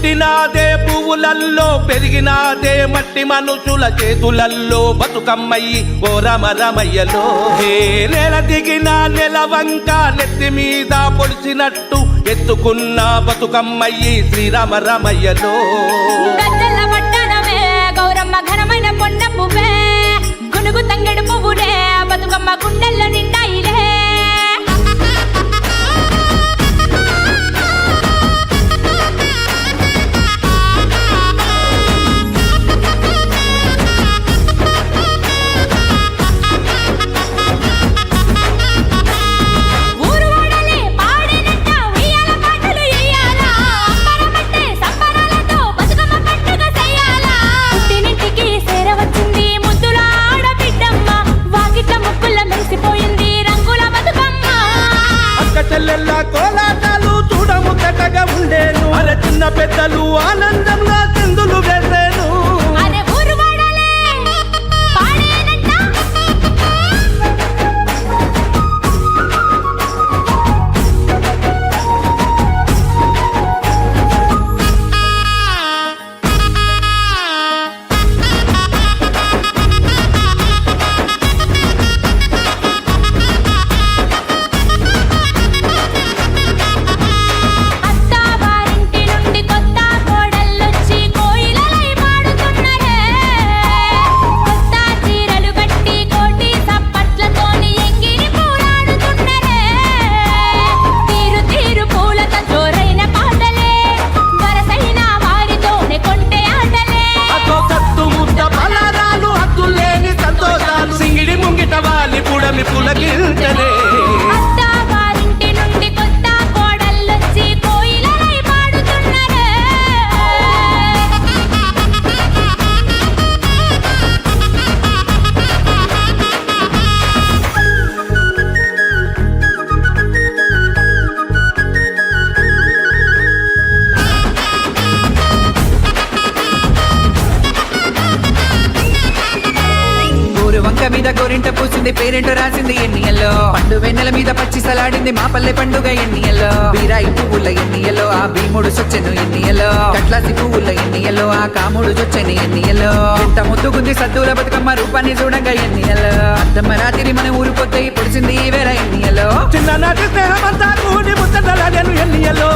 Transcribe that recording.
పుట్టినాదే పువ్వులల్లో పెరిగినాదే మట్టి మనుషుల చేతులల్లో బతుకమ్మయ్యి ఓ రమరమయ్యలో నేల దిగిన నెలవంక నెత్తి మీద పొడిచినట్టు ఎత్తుకున్న బతుకమ్మయ్యి శ్రీరామరమయ్యలో గౌరమ్మ ఘనమైన పొన్న పువ్వే గునుగు తంగెడు పువ్వునే బతుకమ్మ గుండెల్లో నిండాయిలే చెల్లెల్లా కోలాటాలు చూడముచ్చటగా ఉండేను అరే చిన్న పెద్దలు ఆనందంగా చిందులు వేసేను పులకించలే అత్తవారింటి నుండి కొత్త కోడళ్ళొచ్చి కోయిలై పాడుతున్నరే వంక మీద గోరింట పూసింది పేరెంటో రాసింది ఎన్నియల్లో పండు వెన్నెల మీద పచ్చి సలాడింది మా పల్లె పండుగ ఎన్నియల్లో బీరాయి పువ్వుల ఎన్నియల్లో ఆ భీముడు చొచ్చెను ఎన్నియల్లో కట్లాసి పువ్వుల ఎన్నియల్లో ఆ కాముడు చొచ్చెను ఎన్నియల్లో ఎంత ముద్దుగుంది సద్దుల బతుకమ్మ రూపాన్ని చూడంగా ఎన్నియల్లో అద్దమ్మ రాత్రి మన ఊరు పొద్దు పొడిచింది వేర ఎన్నియల్లో చిన్ననాటి స్నేహమంతా కూడి ముచ్చటలాడేను ఎన్నియల్లో